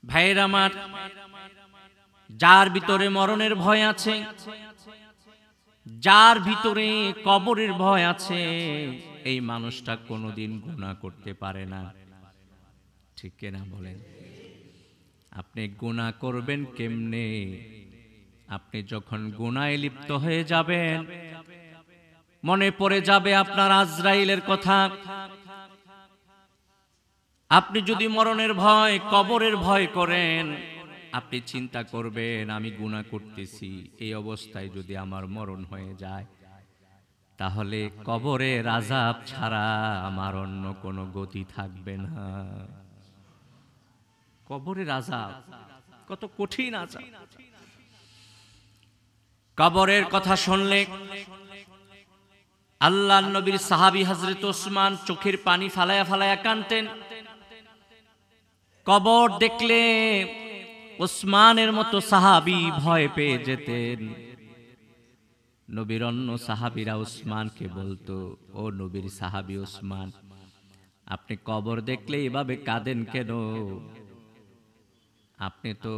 ভাইয়ের আমার, যার ভিতরে মরণের ভয় আছে, যার ভিতরে কবরের ভয় আছে, এই মানুষটা কোনোদিন গুনাহ করতে পারে না। ঠিক কিনা বলেন? আপনি গুনাহ করবেন কেমনে? আপনি যখন গুনাহে লিপ্ত হয়ে যাবেন, মনে পড়ে যাবে আপনার আজরাইলের কথা। আপনি যদি মরণের ভয়, কবরের ভয় করেন, আপনি চিন্তা করবেন আমি গুনাহ করতেছি, এই অবস্থায় যদি আমার মরণ হয়ে যায়, তাহলে কবরের আযাব ছাড়া আমার অন্য কোনো গতি থাকবে না। কবরের আযাব কত কঠিন আযাব! কবরের কথা শুনলে আল্লাহর নবীর সাহাবী হযরত ওসমান চোখের পানি ফালায়া ফালায়া কাঁদতেন। কবর দেখলে ওসমানের মতো সাহাবী ভয় পেয়ে যেতেন। নবীর অন্য সাহাবীরা ওসমানকে বলতো, ও নবীর সাহাবী ওসমান, আপনি কবর দেখলে এভাবে কাঁদেন কেন? আপনি তো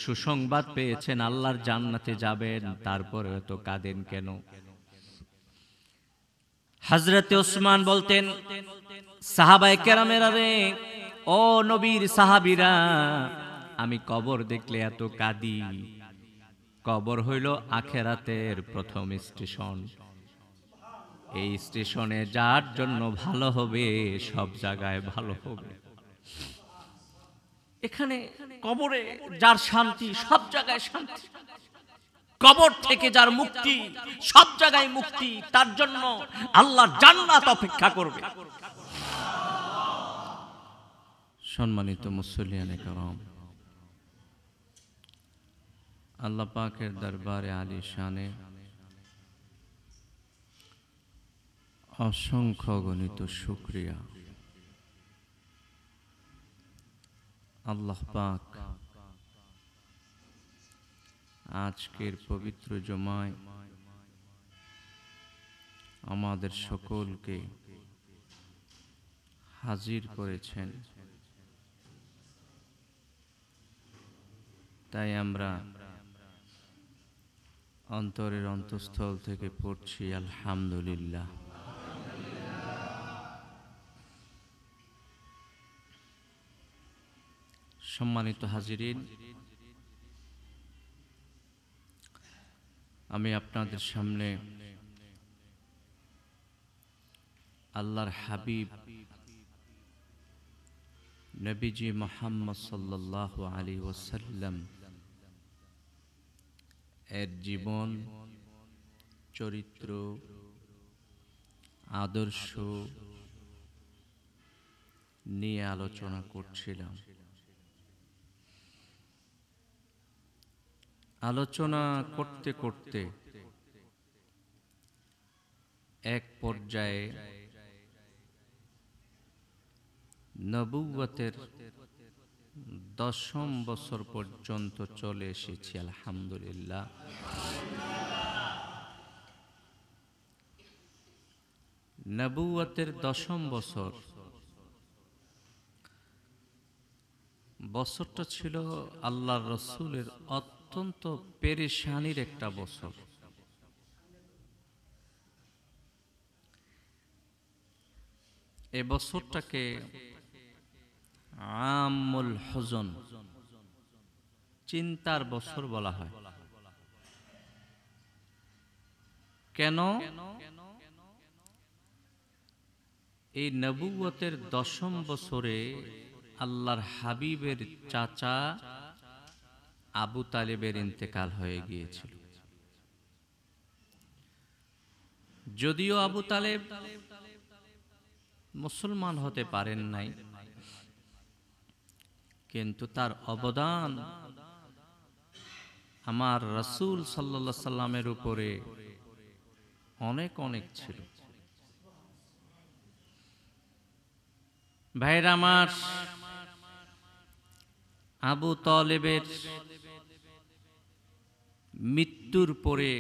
সুসংবাদ পেয়েছেন, আল্লাহর জান্নাতে যাবেন, তারপরে তো কাঁদেন কেন? হযরতে ওসমান বলতেন, সাহাবায়ে কেরামেরা রে, ও নবীর সাহাবীরা, আমি কবর দেখলে এত কাঁদি। কবর হইল আখিরাতের প্রথম স্টেশন। এই স্টেশনে যার জন্য ভালো হবে, সব জায়গায় ভালো হবে। এখানে কবরে যার শান্তি, সব জায়গায় শান্তি। কবর থেকে যার মুক্তি, সব জায়গায় মুক্তি। তার জন্য আল্লাহর জান্নাত অপেক্ষা করবে। সম্মানিত মুসল্লিয়ানে কেরাম, আল্লাহ পাকের দরবারে আলিশানে অসংখ্য গণিত শুকরিয়া। আল্লাহ পাক আজকের পবিত্র জুমায় আমাদের সকলকে হাজির করেছেন। তাই আমরা অন্তরের অন্তঃস্থল থেকে পড়ছি আলহামদুলিল্লাহ। সম্মানিত হাজিরিন, আমি আপনাদের সামনে আল্লাহর হাবিব নবীজি মুহাম্মদ সাল্লাল্লাহু আলাইহি ওয়াসাল্লাম এর জীবন, চরিত্র, আদর্শ নিয়ে আলোচনা করছিলাম। আলোচনা করতে করতে এক পর্যায়ে নবুয়তের 10ম বছর পর্যন্ত চলে এসেছি আলহামদুলিল্লাহ। নবুয়তের 10ম বছরটা ছিল আল্লাহর রাসূলের অত্যন্ত পেরেশানির একটা বছর। এই বছরটাকে আমুল হুজন, চিন্তার বছর বলা হয়। কেন? এই নবুয়তের 10ম বছরে আল্লাহর হাবিবের চাচা আবু তালেবের ইন্তেকাল হয়ে গিয়েছিল। যদিও আবু তালেব মুসলমান হতে পারেন নাই, কিন্তু তার অবদান আমার রাসূল সাল্লাল্লাহু আলাইহি সাল্লামের উপরে অনেক অনেক ছিল। ভাইরা আমার, আবু তালেবের মৃত্যুর পরে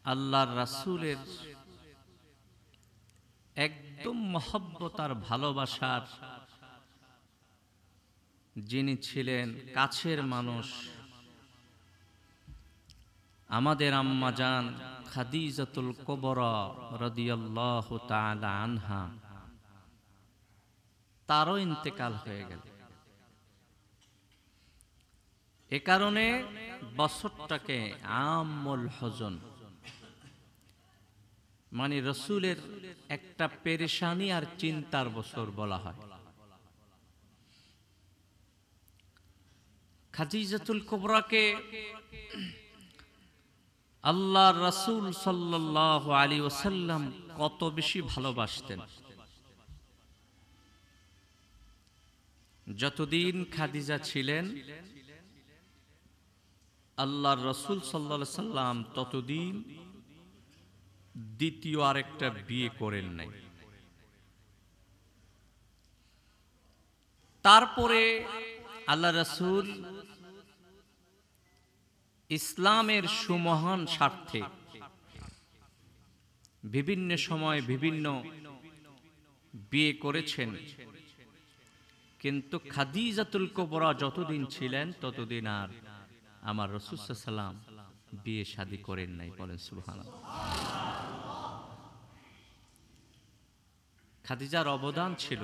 আল্লাহর রাসূলের একদম মহব্বত আর ভালোবাসার যিনি ছিলেন কাছের মানুষ, আমাদের আম্মা জান খাদিজাতুল কুবরা রাদিয়াল্লাহু তাআলা আনহা, তারও ইন্তেকাল হয়ে গেল। এ কারণে বছরটাকে আমুল হজন, মানে রসুলের একটা পেরেশানি আর চিন্তার বছর বলা হয়। খাদিজাতুল কুবরাকে আল্লাহর রাসূল সাল্লাল্লাহু আলাইহি ওয়াসাল্লাম কত বেশি ভালোবাসতেন। যতদিন খাদিজা ছিলেন আল্লাহর রাসূল সাল্লাল্লাহু আলাইহি সাল্লাম ততদিন দ্বিতীয় আরেকটা বিয়ে করেন নাই। তারপরে আল্লাহ রাসূল ইসলামের সুমহান স্বার্থে বিভিন্ন সময় বিভিন্ন বিয়ে করেছেন, কিন্তু খাদিজাতুল কুবরা যতদিন ছিলেন ততদিন আর আমার রাসূল সাল্লাল্লাহু আলাইহি সাল্লাম বিয়ে শাদী করেন নাই। বলেন সুবহানাল্লাহ। খাদিজার অবদান ছিল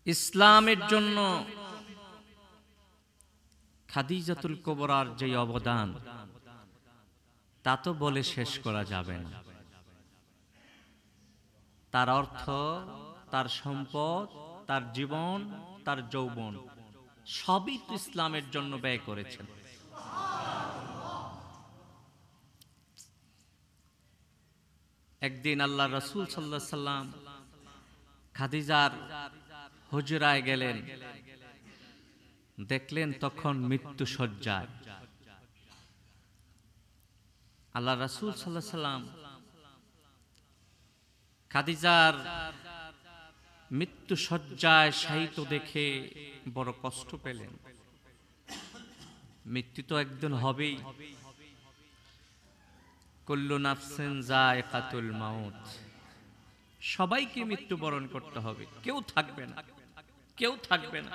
ইসলামের জন্য। খাদিজাতুল কুবরার যে অবদান তা তো বলে শেষ করা যাবে না। তার অর্থ, তার সম্পদ, তার জীবন, তার যৌবন সবই তো ইসলামের জন্য ব্যয় করেছেন। একদিন আল্লাহ রাসূল সাল্লাল্লাহু আলাইহি সাল্লাম খাদিজার হুজরায় গেলেন, দেখলেন তখন মৃত্যু শয্যায়। আল্লাহ রাসূল সাল্লাল্লাহু আলাইহি সাল্লাম খাদিজার মৃত্যু শয্যায় শায়িত দেখে বড় কষ্ট পেলেন। মৃত্যু তো একদিন হবেই, কুল্লু নাফসিন যায়কাতুল মাউত, সবাইকে মৃত্যুবরণ করতে হবে, কেউ থাকবে না, কেউ থাকবে না,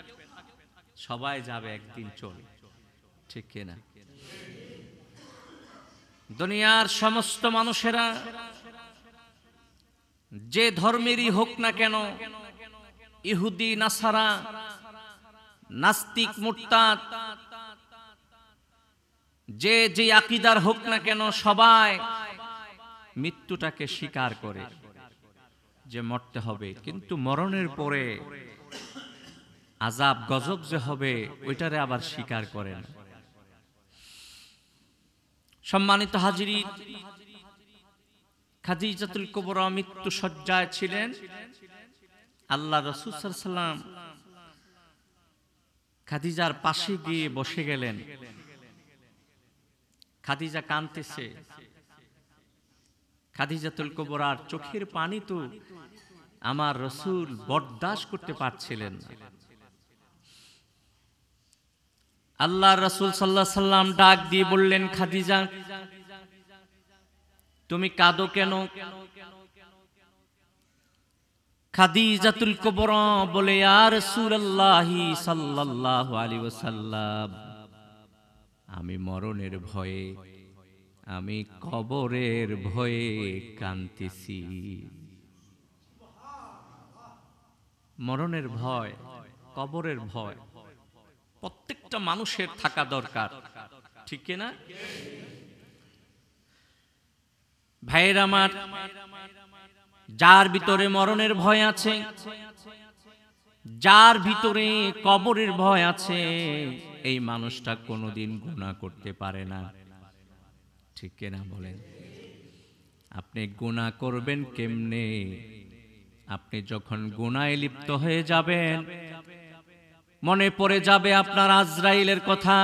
সবাই যাবে, একদিন চলে, ঠিক কিনা? দুনিয়ার সমস্ত মানুষেরা যে ধর্মেরই হোক না কেন, ইহুদি নাসারা, নাস্তিক মুরতাদ, যে যে আকীদার হোক না কেন, সবাই মৃত্যুটাকে স্বীকার করে যে মরতে হবে, কিন্তু মরণের পরে আযাব গজব যে হবে ওইটারে আবার স্বীকার করে না। সম্মানিত হাজিরিন, খাদিজাতুল কুবরা মৃত্যু শয্যায় ছিলেন। আল্লাহ রাসূল সাল্লাল্লাহু আলাইহি সাল্লাম খাদিজার পাশে গিয়ে বসে গেলেন। খাদিজা কাঁদতেছে। খাদিজাতুল কুবরার চোখের পানি তো আমার রাসূল বরদাস্ত করতে পারছিলেন না। আল্লাহর রাসূল সাল্লাল্লাহু আলাইহি সাল্লাম ডাক দিয়ে বললেন, খাদিজা তুমি কাঁদো কেন? খাদিজাতুল কুবরা বলে, ইয়া রাসূলুল্লাহ সাল্লাল্লাহু আলাইহি ওয়াসাল্লাম, আমি মরণের ভয়ে, আমি কবরের ভয়ে কাঁদতেছি। মরণের ভয়, কবরের ভয় প্রত্যেকটা মানুষের থাকা দরকার, ঠিক কি না? ভাইয়ের আমার, যার ভিতরে মরণের ভয় আছে, যার ভিতরে কবরের ভয় আছে, এই মানুষটা কোনোদিন গুনাহ করতে পারে না, ঠিক কিনা বলেন? আপনি গুনাহ করবেন কেমনে? আপনি যখন গুনাহে লিপ্ত হয়ে যাবেন, মনে পড়ে যাবে আপনার আজরাইলের কথা।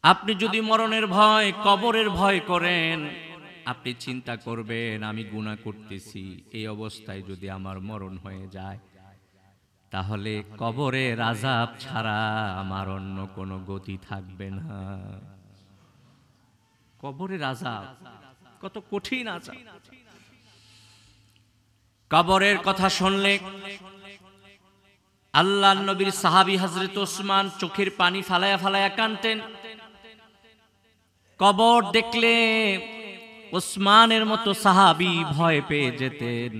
আপনি যদি মরণের ভয়, কবরের ভয় করেন, আপনি চিন্তা করবেন আমি গুনাহ করতেছি, এই অবস্থায় যদি আমার মরণ হয়ে যায়, তাহলে কবরের আযাব ছাড়া আমার অন্য কোনো গতি থাকবে না। কবরের আযাব কত কঠিন আযাব। কবরের কথা শুনলে আল্লাহর নবীর সাহাবী হযরত ওসমান চোখের পানি ফালায়া ফালায়া কাঁদতেন। কবর দেখলে ওসমানের মতো সাহাবী ভয় পেয়ে যেতেন।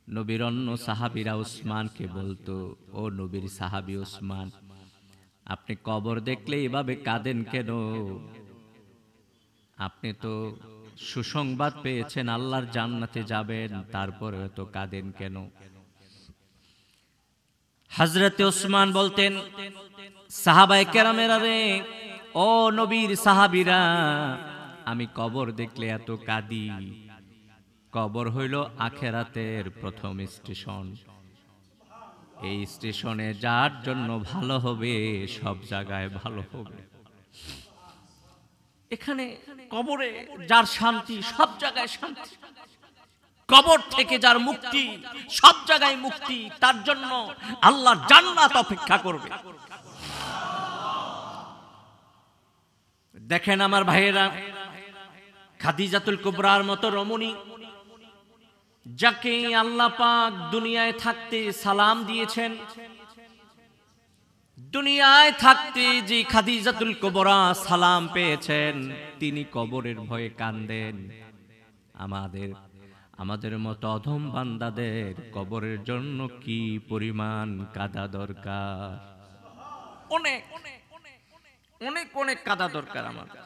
নবীর অন্য সাহাবীরা ওসমানকে বলতো, ও নবীর সাহাবী ওসমান, আপনি কবর দেখলে এভাবে কাঁদেন কেন? আপনি তো সুসংবাদ পেয়েছেন, আল্লাহর জান্নাতে যাবেন, তারপরে তো কাঁদেন কেন? হযরতে ওসমান বলতেন, সাহাবায়ে কেরামেরা রে, ও নবীর সাহাবীরা, আমি কবর দেখলে এত কাঁদি। কবর হইল আখিরাতের প্রথম স্টেশন। এই স্টেশনে যার জন্য ভালো হবে, সব জায়গায় ভালো হবে। এখানে কবরে যার শান্তি, সব জায়গায় শান্তি। কবর থেকে যার মুক্তি, সব জায়গায় মুক্তি। তার জন্য আল্লাহর জান্নাত অপেক্ষা করবে। দেখেন আমার ভাইয়েরা, খাদিজাতুল কুবরার মতো রমণী, যাকে আল্লাহ পাক দুনিয়ায় থাকতে সালাম দিয়েছেন, দুনিয়ায় থাকতে যে খাদিজাতুল কুবরা সালাম পেয়েছেন, তিনি কবরের ভয়ে কাঁদেন। আমাদের মতো অধম বান্দাদের কবরের জন্য কি পরিমাণ কাঁদা দরকার! অনেক অনেক অনেক কাঁদা দরকার আমাদের।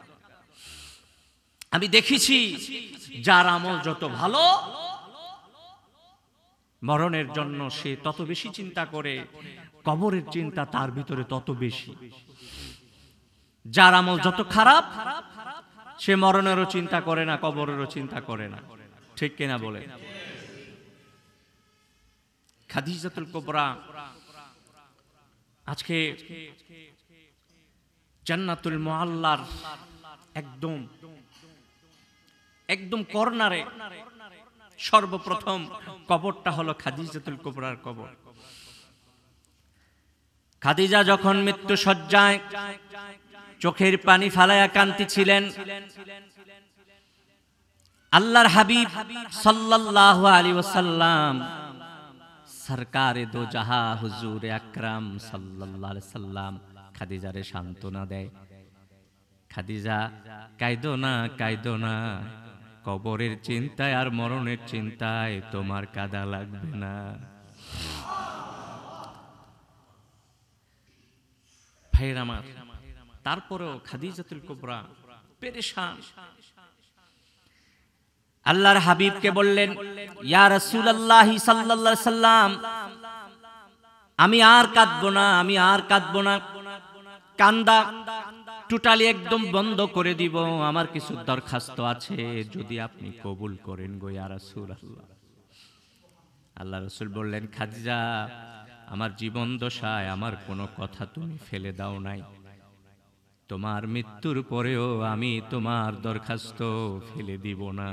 আমি দেখেছি যার আমল যত ভালো, মরণের জন্য সে তত বেশি চিন্তা করে, কবরের চিন্তা তার ভিতরে তত বেশি। যার আমল যত খারাপ, সে মরণেরও চিন্তা করে না, কবরেরও চিন্তা করে না। ঠিক কিনা বলে? খাদিজাতুল কুবরা আজকে জান্নাতুল মুআল্লার একদম কর্নারে সর্বপ্রথম কবরটা হলো খাদিজাতুল কুবরার কবর। খাদিজা যখন মৃত্যু শয্যায় চোখের পানি ফালায়া কাঁদতেছিলেন, আল্লাহর হাবিব সাল্লাল্লাহু আলাইহি ওয়াসাল্লাম সরকারে দো জাহা হুজুরে আকরাম সাল্লাল্লাহু আলাইহি সাল্লাম খাদিজারে সান্ত্বনা দেয়, খাদিজা কাঁদো না, কাঁদো না, কবরের চিন্তায় আর মরণের চিন্তায় তোমার কাঁদা লাগবে না। ভাইয়ের আমার, তারপরেও খাদিজাতুল কুবরা পেরেশান। আল্লাহর হাবিবকে বললেন, ইয়া রাসূলুল্লাহ সাল্লাল্লাহু আলাইহি সাল্লাম, আমি আর কাঁদবো না, আমি আর কাঁদবো না, কান্দা টোটালি একদম বন্ধ করে দিব। আমার কিছু দরখাস্ত আছে, যদি আপনি কবুল করেন গো ইয়া রাসূলুল্লাহ। আল্লাহ রাসূল বললেন, খাদিজা, আমার জীবন দশায় আমার কোনো কথা তুমি ফেলে দাও নাই, তোমার মৃত্যুর পরেও আমি তোমার দরখাস্ত ফেলে দিব না।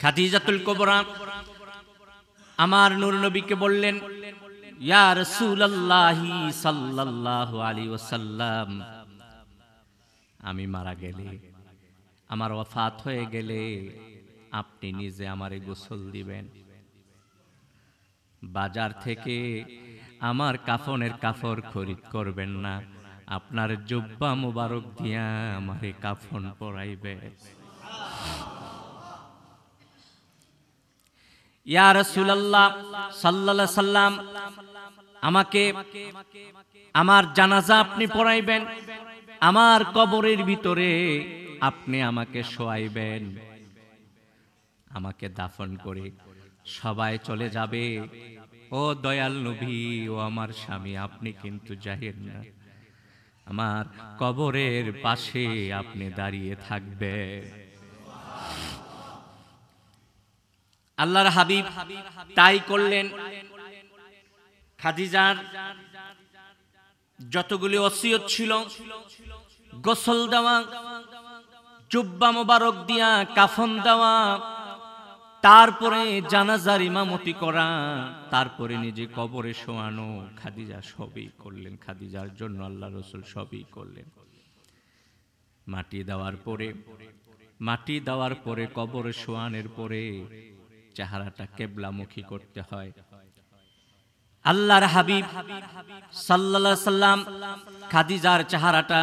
খাদিজাতুল কুবরা আমার নূর নবীকে বললেন, ইয়া রাসূলুল্লাহ সাল্লাল্লাহু আলাইহি ওয়াসাল্লাম, আমি মারা গেলে, আমার ওয়াফাত হয়ে গেলে আপনি নিজে আমারে গোসল দিবেন, বাজার থেকে আমার কাফনের কাপড় খরিদ করবেন না, আপনার জুব্বা মুবারক দিয়া আমারে কাফন পরাইবে। ইয়া রাসূলুল্লাহ সাল্লাল্লাহু আলাইহি সাল্লাম, আমাকে আমার জানাজা আপনি পড়াইবেন, আমার কবরের ভিতরে আপনি আমাকে শোয়াইবেন, আমাকে দাফন করে সবাই চলে যাবে। ও দয়াল নবী, ও আমার স্বামী, আপনি কিন্তু যাবেন না, আমার কবরের পাশে আপনি দাঁড়িয়ে থাকবেন। আল্লাহর হাবিব তাই করলেন। খাদিজার যতগুলি ওসিয়ত ছিল, গোসল দেওয়া, জুব্বা মোবারক দিয়া কাফন দেওয়া, তারপরে জানাজার ইমামতি করা, তারপরে নিজে কবরে শোয়ানো, খাদিজা সবই করলেন। খাদিজার জন্য আল্লাহ রাসূল সবই করলেন। মাটি দেওয়ার পরে কবরে শোয়ানোর পরে চেহারাটা কিবলামুখী করতে হয়। আল্লাহর হাবিব সাল্লাল্লাহু আলাইহি সাল্লাম খাদিজার চেহারাটা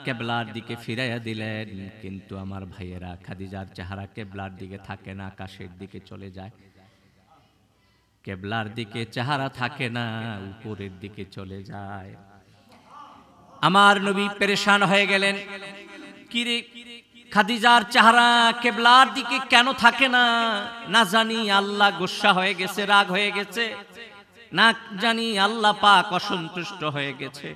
কিবলার দিকে ফিরাইয়া দিলেন, কিন্তু আমার ভাইয়েরা খাদিজার চেহারা কিবলার দিকে থাকে না, আকাশের দিকে চলে যায়। কিবলার দিকে চেহারা থাকে না, উপরের দিকে চলে যায়। আমার নবী পেরেশান হয়ে গেলেন, কিরে খাদিজার চেহারা কিবলার দিকে কেন থাকে না? না জানি আল্লাহ গোসা হয়ে গেছে, রাগ হয়ে গেছে, না জানি আল্লাহ পাক অসন্তুষ্ট হয়ে গেছে।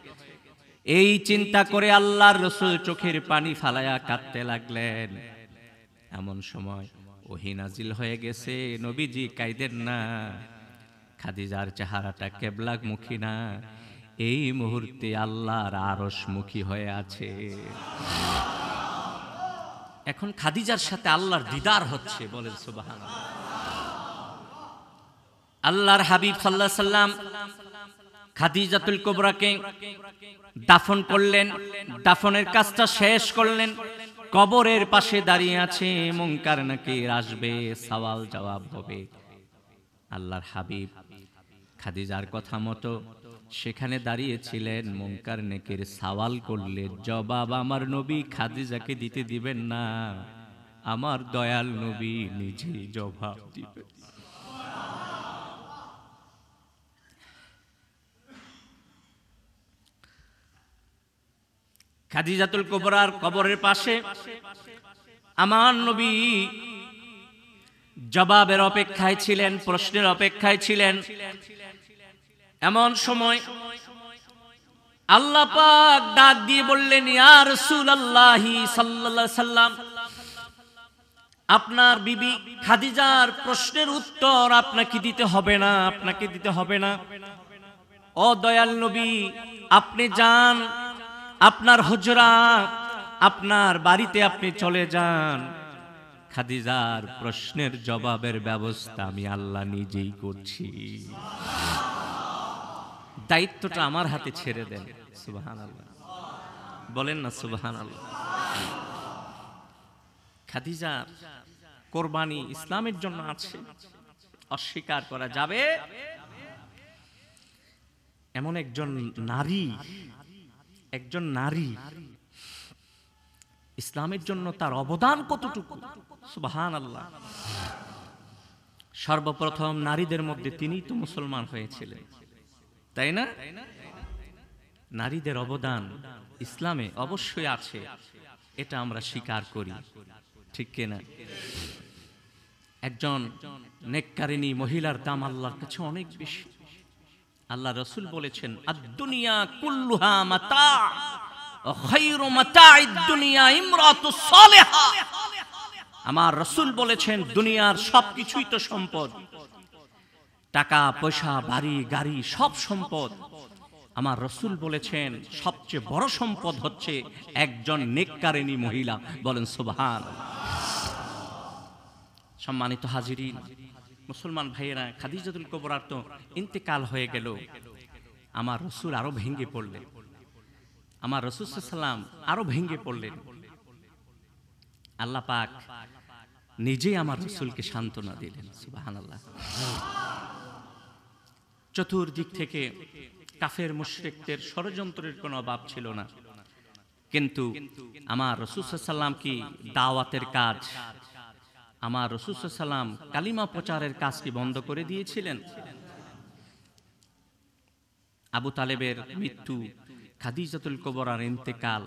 এই চিন্তা করে আল্লাহর রাসূল চোখের পানি ফালায়া কাঁদতে লাগলেন। এমন সময় ওহী নাজিল হয়ে গেছে, নবীজি কাঁদেন না, খাদিজার চেহারাটা কিবলামুখী না, এই মুহূর্তে আল্লাহর আরশমুখী হয়ে আছে। এখন খাদিজার সাথে আল্লাহর দিদার হচ্ছে, বলেন সুবহানাল্লাহ। আল্লাহর হাবিব সাল্লাল্লাহু আলাইহি সাল্লাম খাদিজাতুল কুবরাকে দাফন করলেন, দাফনের কাজটা শেষ করলেন। কবরের পাশে দাঁড়িয়ে আছে, মুনকার নাকির আসবে, সওয়াল জবাব হবে। আল্লাহর হাবিব খাদিজার কথা মতো সেখানে দাঁড়িয়েছিলেন, মুনকার নাকির সওয়াল করলে জবাব আমার নবী খাদিজাকে দিতে দিবেন না, আমার দয়াল নবী নিজেই জবাব দিবেন। খাদিজাতুল কুবরার কবরের পাশে আমার নবী জবাবের অপেক্ষায় ছিলেন, প্রশ্নের অপেক্ষায় ছিলেন। এমন সময় আল্লাহ পাক ডাক দিয়ে বললেন, ইয়া রাসূলুল্লাহ সাল্লাল্লাহু আলাইহি সাল্লাম, আপনার বিবি খাদিজার প্রশ্নের উত্তর আপনাকে দিতে হবে না, আপনাকে দিতে হবে না। ও দয়াল নবী, আপনি যান, আপনার হুজরা, আপনার বাড়িতে আপনি চলে যান। খাদিজার প্রশ্নের জবাবের ব্যবস্থা আমি আল্লাহ নিজেই করছি, দায়িত্বটা আমার হাতে ছেড়ে দেন। সুবহানাল্লাহ, বলেন না সুবহানাল্লাহ। খাদিজা কোরবানি ইসলামের জন্য আছে, অস্বীকার করা যাবে? এমন একজন নারী ইসলামের জন্য তার অবদান কতটুকু, সুবহানাল্লাহ। সর্বপ্রথম নারীদের মধ্যে তিনিই তো মুসলমান হয়েছিলেন, তাই না? নারীদের অবদান ইসলামে অবশ্যই আছে, এটা আমরা স্বীকার করি, ঠিক কিনা? একজন নেককারিনী মহিলার দাম আল্লাহর কাছে অনেক বেশি। আল্লাহ রাসূল বলেছেন, আদ-দুনিয়া কুল্লুহা মাতা ওয়া খায়রু মাতা'id দুনিয়া ইমরাতুস সালিহা। আমার রাসূল বলেছেন, দুনিয়ার সবকিছুই তো সম্পদ, টাকা পয়সা বাড়ি গাড়ি সব সম্পদ। আমার রাসূল বলেছেন সবচেয়ে বড় সম্পদ হচ্ছে একজন নেককারিনী মহিলা, বলেন সুবহানাল্লাহ। সম্মানিত হাজিরিন, মুসলমান ভাইয়েরা, খাদিজাতুল কুবরার তো ইন্তেকাল হয়ে গেল। আমার রাসূল আরো ভেঙে পড়লেন, আমার রাসূল সাল্লাল্লাহু আলাইহি ওয়াসাল্লাম আরো ভেঙে পড়লেন। আল্লাহ পাক নিজেই আমার রাসূলকে সান্ত্বনা দিলেন, সুবহানাল্লাহ। চতুর্দিক থেকে কাফের মুশরিকদের ষড়যন্ত্রের কোনো অভাব ছিল না, কিন্তু আমার রাসূল সাল্লাল্লাহু আলাইহি ওয়াসাল্লাম কি দাওয়াতের কাজ, আমার রাসূল সাল্লাল্লাহু আলাইহি ওয়াসাল্লাম কালিমা প্রচারের কাজ কি বন্ধ করে দিয়েছিলেন? আবু তালেবের মৃত্যু, খাদিজাতুল কুবরার ইন্তেকাল,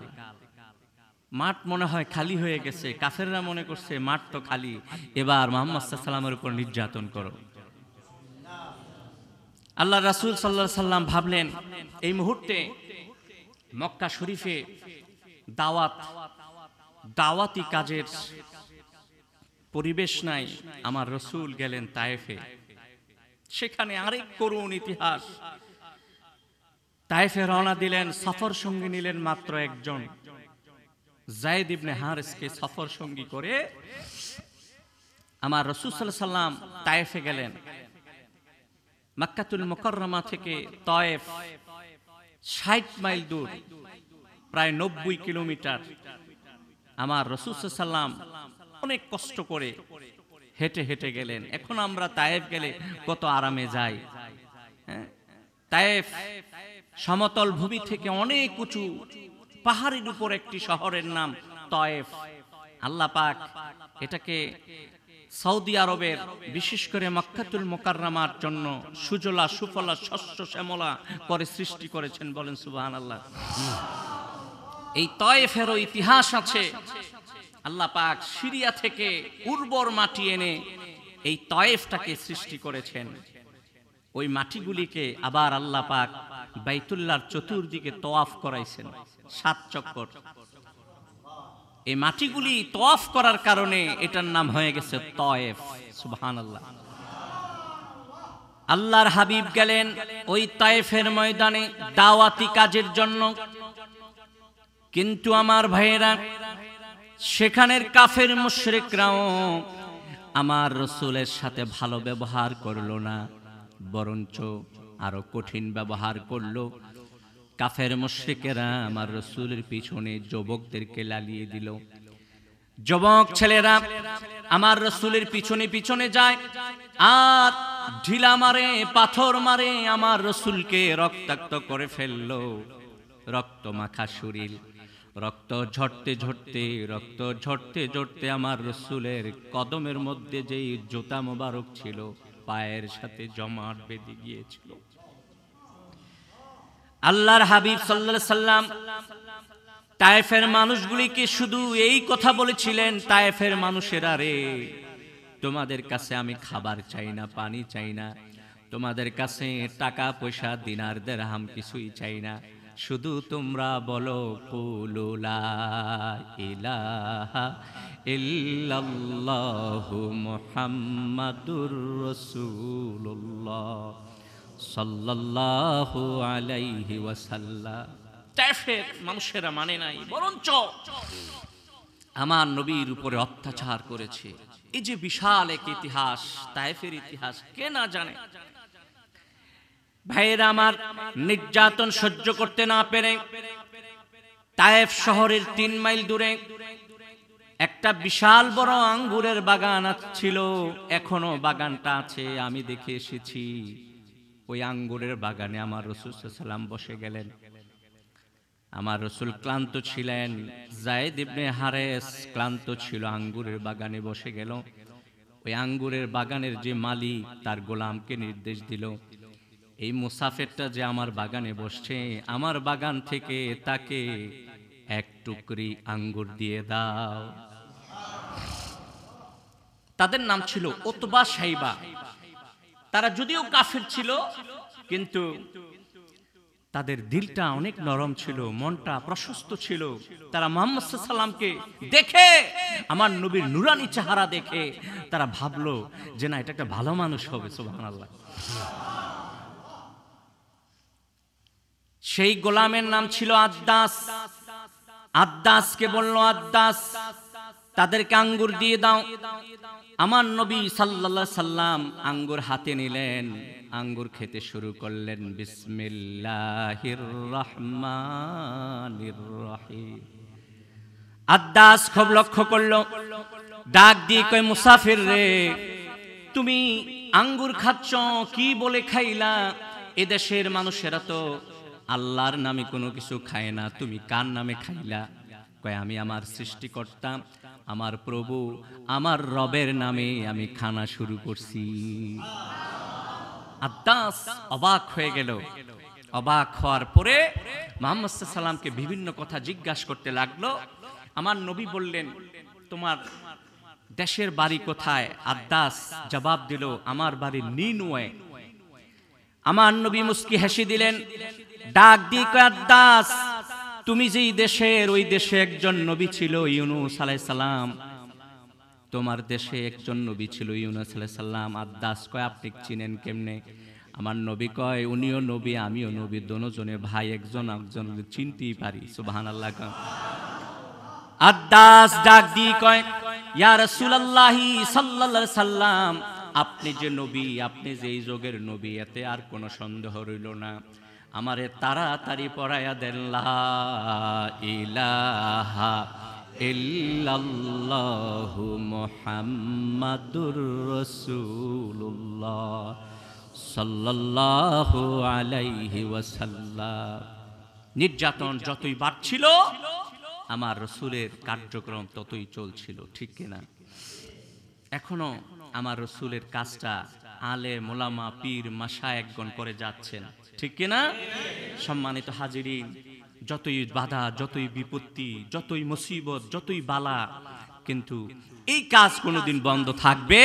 মাঠ মনে হয় খালি হয়ে গেছে। কাফেররা মনে করছে মাঠ তো খালি, এবার মুহাম্মদ সাল্লাল্লাহু আলাইহি ওয়াসাল্লামের উপর নির্যাতন করো। আল্লাহ রাসূল সাল্লাল্লাহু আলাইহি ওয়াসাল্লাম ভাবলেন, এই মুহূর্তে মক্কা শরীফে দাওয়াতি কাজের পরিবেশ নাই। আমার রাসূল গেলেন তায়েফে, সেখানে আরেক করুণ ইতিহাস। তায়েফে রওনা দিলেন, সফর সঙ্গী নিলেন মাত্র একজন, যায়েদ ইবনে হারিসকে সফর সঙ্গী করে আমার রাসূল সাল্লাল্লাহু আলাইহি ওয়াসাল্লাম তায়েফে গেলেন। মক্কাতুল মুকাররমা থেকে তায়েফ 60 মাইল দূর, প্রায় 90 কিলোমিটার। আমার রাসূল সাল্লাল্লাহু আলাইহি ওয়াসাল্লাম অনেক কষ্ট করে হেঁটে হেঁটে গেলেন। এখন আমরা তায়েফ গেলে কত আরামে যাই, হ্যাঁ? তায়েফ সমতল ভূমি থেকে অনেক উঁচু পাহাড়ের উপর একটি শহরের নাম তায়েফ। আল্লাহ পাক এটাকে সৌদি আরবের বিশেষ করে মক্কাতুল মুকাররমার জন্য সুজলা সুফলা শস্য শ্যামলা করে সৃষ্টি করেছেন, বলেন সুবহানাল্লাহ। এই তায়েফেরও ইতিহাস আছে। আল্লাহ পাক সিরিয়া থেকে উর্বর মাটি এনে এই তায়েফটাকে সৃষ্টি করেছেন। ওই মাটিগুলিকে আবার আল্লাহ পাক বাইতুল্লাহর চতুর্দিকে তওয়াফ করাইছেন 7 চক্কর। এই মাটিগুলি তওয়াফ করার কারণে এটার নাম হয়ে গেছে তায়েফ। সুবহানাল্লাহ। আল্লাহর হাবিব গেলেন ওই তায়েফের ময়দানে দাওয়াতি কাজের জন্য, কিন্তু আমার ভাইয়েরা সেখানের কাফের মুশরিকরাও আমার রাসূলের সাথে ভালো ব্যবহার করলো না, বরঞ্চ আরো কঠিন ব্যবহার করলো। কাফের মুশরিকেরা আমার রাসূলের পিছনে যুবকদেরকে লালিয়ে দিল। যুবক ছেলেরা আমার রাসূলের পিছনে পিছনে যায় আর ঢিলা মারে, পাথর মারে, আমার রাসূলকে রক্তাক্ত করে ফেললো। রক্ত মাখা শরীর, রক্ত ঝরতে ঝরতে, রক্ত ঝরতে ঝরতে আমার রাসূলের কদমের মধ্যে যেই জুতা মোবারক ছিল পায়ের সাথে জমাট বেঁধে গিয়েছিল। আল্লাহর হাবিব সাল্লাল্লাহু আলাইহি সাল্লাম তায়েফের মানুষগুলিকে শুধু এই কথা বলেছিলেন, তায়েফের মানুষেরা রে, তোমাদের কাছে আমি খাবার চাই না, পানি চাই না, তোমাদের কাছে টাকা পয়সা দিনার দিরহাম কিছুই চাই না, শুধু তোমরা বলো কুলু লা ইলাহা ইল্লাল্লাহু মুহাম্মাদুর রাসূলুল্লাহ সাল্লাল্লাহু আলাইহি ওয়াসাল্লাম। তায়েফের মানুষেরা মানে নাই, বরঞ্চ আমার নবীর উপরে অত্যাচার করেছে। এই যে বিশাল এক ইতিহাস, তায়েফের ইতিহাস কে না জানে। ভাইয়েরা আমার, নির্যাতন সহ্য করতে না পেরে তায়েফ শহরের 3 মাইল দূরে একটা বিশাল বড় আঙ্গুরের বাগান ছিল, এখনো বাগানটা আছে, আমি দেখে এসেছি। ওই আঙ্গুরের বাগানে আমার রাসূল সাল্লাল্লাহু আলাইহি ওয়াসাল্লাম বসে গেলেন। আমার রাসূল ক্লান্ত ছিলেন, যায়েদ ইবনে হারেস ক্লান্ত ছিল, আঙ্গুরের বাগানে বসে গেল। ওই আঙ্গুরের বাগানের যে মালিক তার গোলামকে নির্দেশ দিল, এই মুসাফিরটা যে আমার বাগানে বসছে, আমার বাগান থেকে তাকে 1 টুকরি আঙ্গুর দিয়ে দাও। তাদের নাম ছিল উতবা শাইবা। তারা যদিও কাফির ছিল, কিন্তু তাদের দিলটা অনেক নরম ছিল, মনটা প্রশস্ত ছিল। তারা মুহাম্মদ সাল্লাল্লাহু আলাইহি ওয়াসাল্লামকে দেখে, আমার নবীর নুরানি চেহারা দেখে তারা ভাবলো যে না, এটা একটা ভালো মানুষ হবে। সুবহানাল্লাহ। সেই গোলামের নাম ছিল আদ্দাস। আদ্দাসকে বলল, আদ্দাস তাদেরকে আঙ্গুর দিয়ে দাও। আমার নবী সাল্লাল্লাহু আলাইহি সাল্লাম আঙ্গুর হাতে নিলেন, আঙ্গুর খেতে শুরু করলেন। বিসমিল্লাহির রহমানির রহিম। আদ্দাস খুব লক্ষ্য করলো, ডাক দিয়ে কয়, মুসাফির রে, তুমি আঙ্গুর খাচ্ছ, কি বলে খাইলা? এদেশের মানুষেরা তো আল্লাহর নামে কোনো কিছু খায় না, তুমি কার নামে খাইলা? কয়, আমি আমার সৃষ্টিকর্তা, আমার প্রভু, আমার রবের নামে আমি খানা শুরু করছি। আদ্দাস অবাক হয়ে গেল। অবাক হওয়ার পরে মুহাম্মদ সাল্লাল্লাহু আলাইহি ওয়াসাল্লামকে বিভিন্ন কথা জিজ্ঞাসা করতে লাগলো। আমার নবী বললেন, তোমার দেশের বাড়ি কোথায়? আদ্দাস জবাব দিল, আমার বাড়ি নিনওয়ে। আমার নবী মুস্কি হেসে দিলেন, ডাক দিয়ে কয়, আদ্দাস তুমি যেই দেশের, ওই দেশে একজন নবী ছিল, ইউনূস আলাইহিস সালাম। তোমার দেশে একজন নবী ছিল, ইউনূস আলাইহিস সালাম। আদ্দাস কয়, আপনি চিনেন কেমনে? আমার নবী কয়, উনিও নবী, আমিও নবী, দুজনে ভাই, একজন একজনকে চিনতেই পারি। সুবহানাল্লাহ। আদ্দাস ডাক দিয়ে কয়, ইয়া রাসূলুল্লাহ সাল্লাল্লাহু আলাইহি সাল্লাম, আপনি যে নবী, আপনি যে এই যুগের নবী, এতে আর কোনো সন্দেহ রইল না। আমারে তাড়াতাড়ি পড়ায়া দেন লা ইলাহা ইল্লাল্লাহু মুহাম্মাদুর রাসূলুল্লাহ সাল্লাল্লাহু আলাইহি ওয়াসাল্লাম। নির্যাতন যতই বাড়ছিল আমার রসুলের কার্যক্রম ততই চলছিল, ঠিক কিনা? এখনো আমার রসুলের কাজটা আলেম ওলামা পীর মাশায়েখগণ করে যাচ্ছেন, ঠিক কিনা? সম্মানিত হাজিরিন, যতই বাধা, যতই বিপত্তি, যতই মুসিবত, যতই বালা, কিন্তু এই কাজ কোনোদিন বন্ধ থাকবে?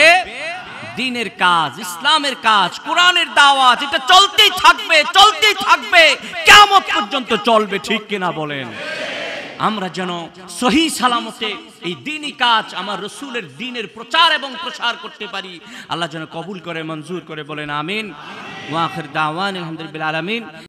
দ্বীনের কাজ, ইসলামের কাজ, কোরআনের দাওয়াত, এটা চলতেই থাকবে, চলতেই থাকবে, কিয়ামত পর্যন্ত চলবে, ঠিক কিনা বলেন? আমরা যেন সহি সালামতে এই দ্বীনি কাজ, আমার রসুলের দ্বীনের প্রচার এবং প্রসার করতে পারি। আল্লাহ যেন কবুল করে, মঞ্জুর করে, বলেন আমিন। ওয়া আখির দাওয়ানা আলহামদুলিল্লাহি রাব্বিল আলামিন।